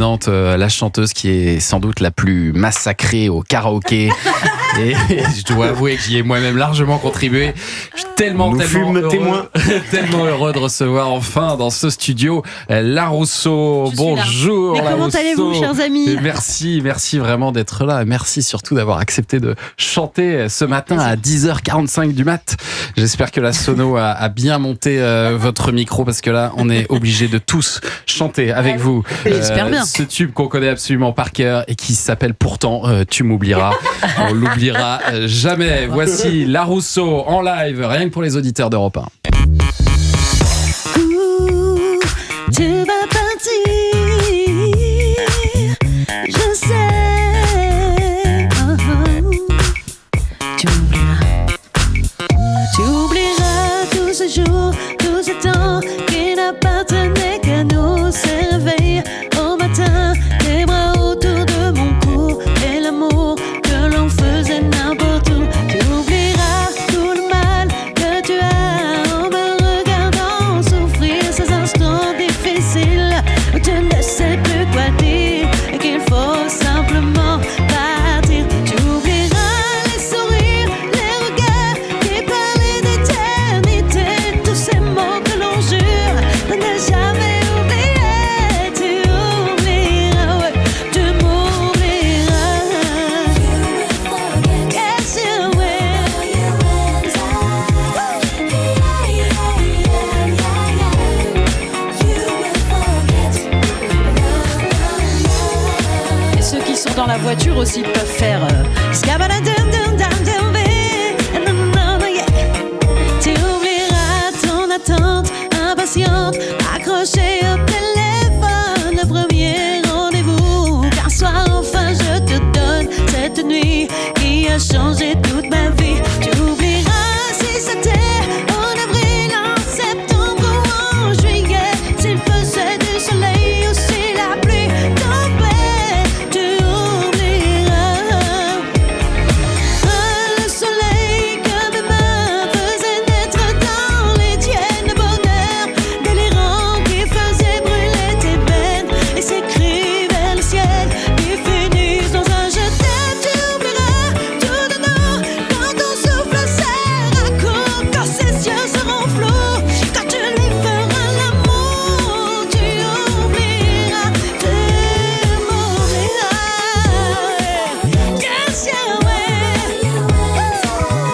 La chanteuse qui est sans doute la plus massacrée au karaoké. Et je dois avouer que j'y ai moi-même largement contribué. Je suis tellement heureux de recevoir enfin dans ce studio La Rousseau. Bonjour. Mais comment allez-vous, chers amis? Merci vraiment d'être là. Merci surtout d'avoir accepté de chanter ce matin à 10h45 du mat. J'espère que la sono a bien monté votre micro, parce que là, on est obligé de tous chanter avec vous. J'espère bien. Ce tube qu'on connaît absolument par cœur et qui s'appelle pourtant Tu m'oublieras. On l'oubliera jamais. Voici La Rousseau en live, rien que pour les auditeurs d'Europe 1. Tu vas partir, je sais. Tu oublieras tous ces jours, tout ce temps qui n'appartenait qu'à nous. Ces réveils au matin, les bras autour de mon cou, et l'amour que l'on faisait n'importe où. Tu oublieras tout le mal que tu as en me regardant souffrir ces instants difficiles où tu ne sais plus quoi dire et qu'il faut simplement partir. Tu oublieras les sourires, les regards qui parlaient d'éternité, tous ces mots que l'on jure de ne jamais oublier. Tu oublieras, ouais, tu m'oublieras. Yes, you will. Et ceux qui sont dans la voiture aussi peuvent faire tu oublieras ton attente impatiente, accrochée au téléphone, le premier rendez-vous. Car soir enfin je te donne cette nuit qui a changé toute ma vie. Tu oublieras si c'était en avril, en septembre ou en juillet, s'il faisait du soleil ou si la pluie tombait. Tu oublieras le soleil que mes mains faisaient naître dans les tiennes, le bonheur délirant qui faisait brûler tes veines et s'écrivait le ciel qui finit dans un je t'aime. Tu oublieras tout de nous quand ton souffle sera court, quand ses yeux seront flous, quand tu lui feras l'amour. Tu oublieras, tu m'oublieras. Yes, yeah, ouais. You will forget.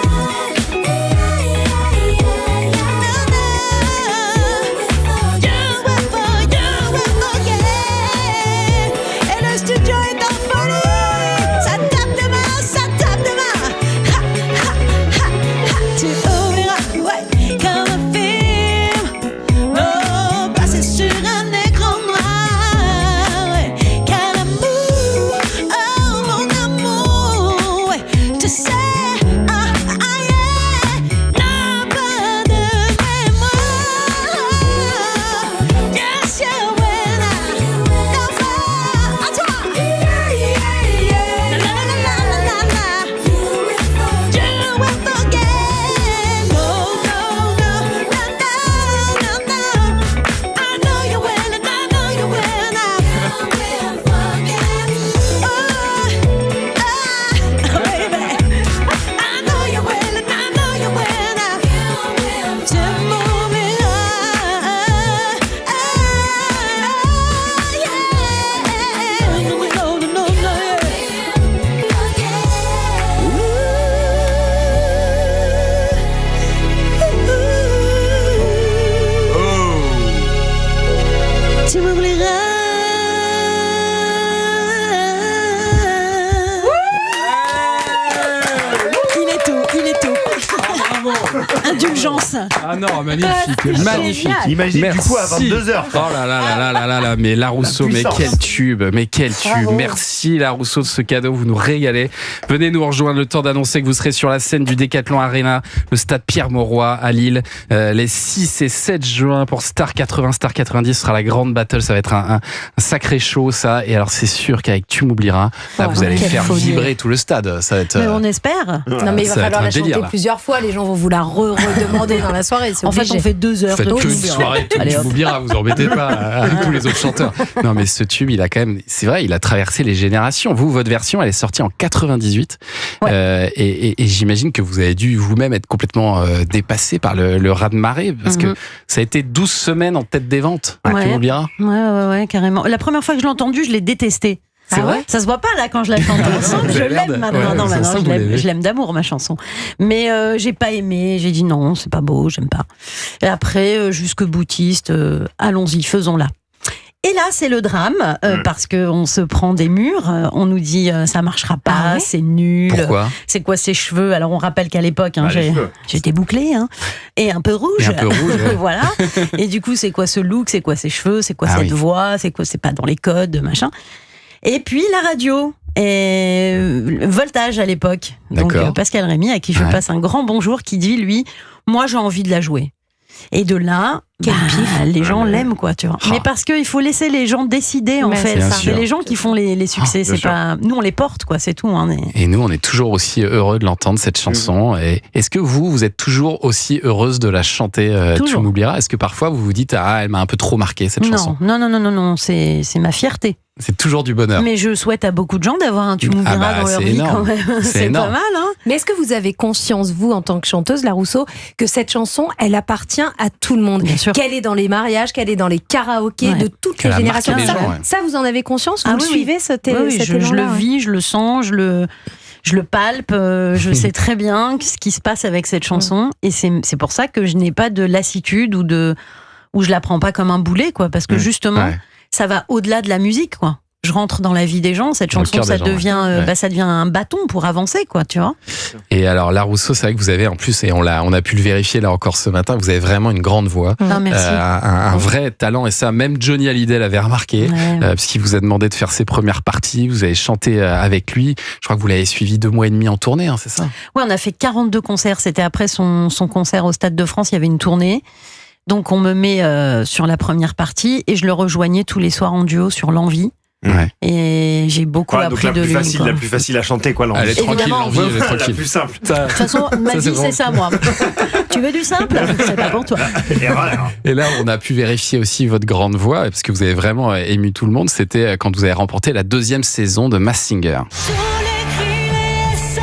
Et le studio est en folie. Ça tape de main. Ha, ha, ha, ha. Tu oublieras, ouais, comme un film. Oh, passé sur un écran noir. Ouais. Quel amour, oh mon amour. Ouais. Tu sais, yeah, n'a pas de mémoire. Yes, yeah, when à toi. La la la la la la. You will forget. No, no, no, no, no, no. I know you will, and I know you will now. You will forget. Baby, I know you will, and I know you will now. Tu m'oublieras. Yeah. No, no, no, no, yeah. Tu m'oublieras. Il est tout. Indulgence. Ah non, magnifique, magnifique. Imagine Merci. du coup à 22h. Oh là, mais La Rousseau, mais quel tube. Bravo. Merci La Rousseau de ce cadeau, vous nous régalez. Venez nous rejoindre, le temps d'annoncer que vous serez sur la scène du Décathlon Arena, le stade Pierre-Mauroy à Lille, les 6 et 7 juin pour Star 80, Star 90, ce sera la grande battle, ça va être un sacré show ça. Et alors c'est sûr qu'avec Tu m'oublieras, là, vous allez quelle faire folie. vibrer tout le stade. Ça va être, Mais on espère. Non mais il va ça va falloir être la un délire, chanter là. plusieurs fois, les gens vont vous la redemander. demander dans la soirée. C'est En fait, obligé. on fait 2 heures Faites de que une tube. soirée, Allez, tu hop. m'oublieras, vous embêtez pas avec tous les autres chanteurs. Non, mais ce tube, il a quand même, c'est vrai, il a traversé les générations. Vous, votre version, elle est sortie en 98. Ouais. Et j'imagine que vous avez dû vous-même être complètement dépassé par le raz-de-marée, parce que ça a été 12 semaines en tête des ventes. Ouais. Tu m'oublieras. Ouais, carrément. La première fois que je l'ai entendu, je l'ai détesté. C'est vrai. Ça se voit pas là quand je la chante. On sent que Vous je avez l'air l'aime de- maintenant. ouais, Non, on maintenant, sent que vous l'aimez. je l'aime d'amour ma chanson. Mais j'ai pas aimé. J'ai dit non, c'est pas beau, j'aime pas. Et après, jusque boutiste, allons-y, faisons-la. Et là, c'est le drame parce que on se prend des murs. On nous dit ça marchera pas, Ah ouais c'est nul. Pourquoi? C'est quoi ces cheveux? Alors on rappelle qu'à l'époque, Les cheveux. j'étais bouclée et un peu rouge. Et un peu rouge, ouais. Voilà. Et du coup, c'est quoi ce look? C'est quoi ces cheveux? C'est quoi Ah cette oui. voix? C'est quoi? C'est pas dans les codes, machin. Et puis la radio. Et Voltage à l'époque. Donc D'accord. Pascal Rémy, à qui je Ouais. passe un grand bonjour, qui dit lui, moi j'ai envie de la jouer. Et de là, Quel pif. les gens Ouais, mais- l'aiment, quoi, tu vois. Ah. Mais parce qu'il faut laisser les gens décider, en Mais fait. c'est Bien ça. sûr. C'est les gens qui font les succès. bien C'est sûr. pas nous, on les porte, quoi. C'est tout. Hein, Et nous, on est toujours aussi heureux de l'entendre, cette chanson. Et est-ce que vous êtes toujours aussi heureuse de la chanter, Tu Toujours. m'oublieras? Est-ce que parfois vous vous dites, ah, elle m'a un peu trop marqué, cette chanson? Non. C'est ma fierté. C'est toujours du bonheur. Mais je souhaite à beaucoup de gens d'avoir un tu m'oublieras Ah bah, dans leur c'est vie énorme. quand même. C'est C'est pas énorme. mal, hein. Mais est-ce que vous avez conscience, vous, en tant que chanteuse, La Rousseau, que cette chanson, elle appartient à tout le monde? Bien sûr. Qu'elle est dans les mariages, qu'elle est dans les karaokés Ouais. de toutes Qu'elle les a marqué générations. les ça, gens, ouais. ça, vous en avez conscience? Vous Ah le oui, oui. suivez, cet Oui, cet je le élan-là, ouais. vis, je le sens, je le palpe, je sais très bien ce qui se passe avec cette chanson. Et c'est pour ça que je n'ai pas de lassitude ou je la prends pas comme un boulet, quoi. Parce que justement, Ouais. ça va au-delà de la musique, quoi. Je rentre dans la vie des gens, cette Dans le chanson, cœur ça des gens, devient, ouais. ça devient un bâton pour avancer, quoi, tu vois. Et alors, La Rousseau, c'est vrai que vous avez en plus, et on a pu le vérifier là encore ce matin, vous avez vraiment une grande voix, Ah, merci. un vrai talent, et ça, même Johnny Hallyday l'avait remarqué, Ouais. parce qu'il vous a demandé de faire ses premières parties, vous avez chanté avec lui, je crois que vous l'avez suivi 2 mois et demi en tournée, hein, c'est ça? Ouais, on a fait 42 concerts. C'était après son concert au Stade de France. Il y avait une tournée. Donc, on me met sur la première partie et je le rejoignais tous les soirs en duo sur l'Envie. Ouais. Et j'ai beaucoup Ouais, donc appris la de plus lui. facile, quoi. la plus facile à chanter, quoi, l'envie. Elle est tranquille, Évidemment. l'envie, elle est La tranquille. plus simple. Ça- De toute façon, ma Ça, vie, c'est c'est vraiment- ça, moi. Tu veux du simple? C'est pas pour toi. Et voilà. Et là, on a pu vérifier aussi votre grande voix, parce que vous avez vraiment ému tout le monde, c'était quand vous avez remporté la 2e saison de Masked Singer. Oh, Tous les cris, les SOS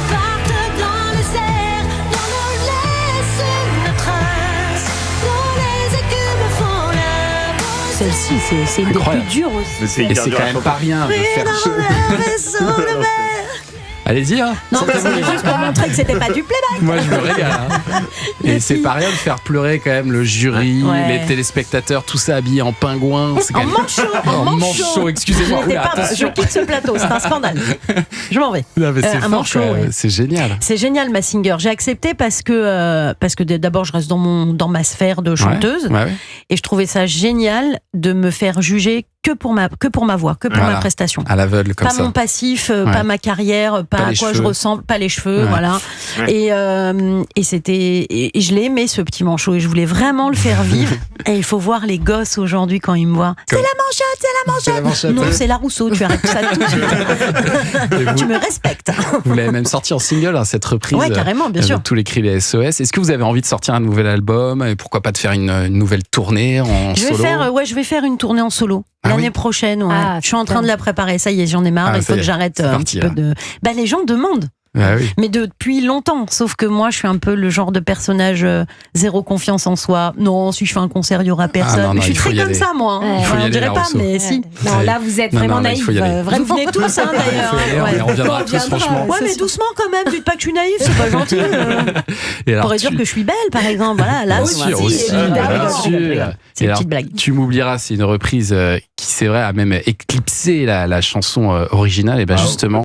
partent dans les airs, dans nos laisse une trace, dont les écumes font la voix. Celle-ci, c'est une des Incroyable. plus dures aussi. Mais c'est Et hyper c'est dur quand à même chanter. pas rien de faire... Allez-y, hein. Non, mais c'est juste pour montrer que c'était pas du playback. Moi, je me régale. hein. Et c'est pas rien de faire pleurer quand même le jury, Ouais. les téléspectateurs, tout ça habillé en pingouin. C'est quand En même... manchot, En manchot, excusez-moi. Je n'étais Oula, pas- attention. je quitte ce plateau, c'est un scandale. Je m'en vais. Non, mais c'est un fort, manchot, quoi. ouais. C'est génial. C'est génial, Masked Singer. J'ai accepté parce que d'abord, je reste dans ma sphère de chanteuse. Ouais, ouais. Et je trouvais ça génial de me faire juger que pour ma voix, que pour Voilà. ma prestation. À l'aveugle, comme Pas ça. mon passif, Ouais. pas ma carrière, pas à les quoi je cheveux. ressemble, pas les cheveux, Ouais. voilà. Ouais. Et c'était, et je l'ai aimé ce petit manchot et je voulais vraiment le faire vivre. Et il faut voir les gosses aujourd'hui quand ils me voient. Comme- C'est la manchette, c'est la manchette. C'est la manchette, Non, ouais. c'est la Rousseau. Tu arrêtes ça tout de suite. Et vous, Tu me respectes. vous l'avez même sorti en single, hein, cette reprise. Ouais, carrément, bien avec sûr. tous les cris, les SOS. Est-ce que vous avez envie de sortir un nouvel album? Et pourquoi pas de faire une nouvelle tournée en Je vais solo? je vais faire une tournée en solo. Ah L'année oui prochaine, ouais. Ah, Je suis en train putain. de la préparer. Ça y est, j'en ai marre. Ah, Il ça faut y que est, j'arrête c'est un parti, petit peu de. Bah, les gens demandent. Ah oui. Mais depuis longtemps. Sauf que moi, je suis un peu le genre de personnage zéro confiance en soi. Non, si je fais un concert, il y aura personne. non, non, je suis il faut très y comme aller. ça, moi. Ouais. Il faut y on aller, dirait la pas, Rousseau. mais si. Non, là, vous êtes Non, vraiment non, là, il naïf. faut y aller. Vous Vraiment. venez tous, hein, d'ailleurs. Il faut y aller, Ouais. on reviendra On tous, reviendra. franchement. Ouais, mais doucement quand même. Dites pas que je suis naïve, c'est pas gentil. Et alors, Pourrait dire que je suis belle, par exemple. Voilà, là, Bien c'est sûr, si, aussi, je rigole, bien je rigole, sûr. je rigole. C'est Et une alors, petite blague. Tu m'oublieras, c'est une reprise qui, c'est vrai, a même éclipsé la chanson originale. Et ben Ah, justement,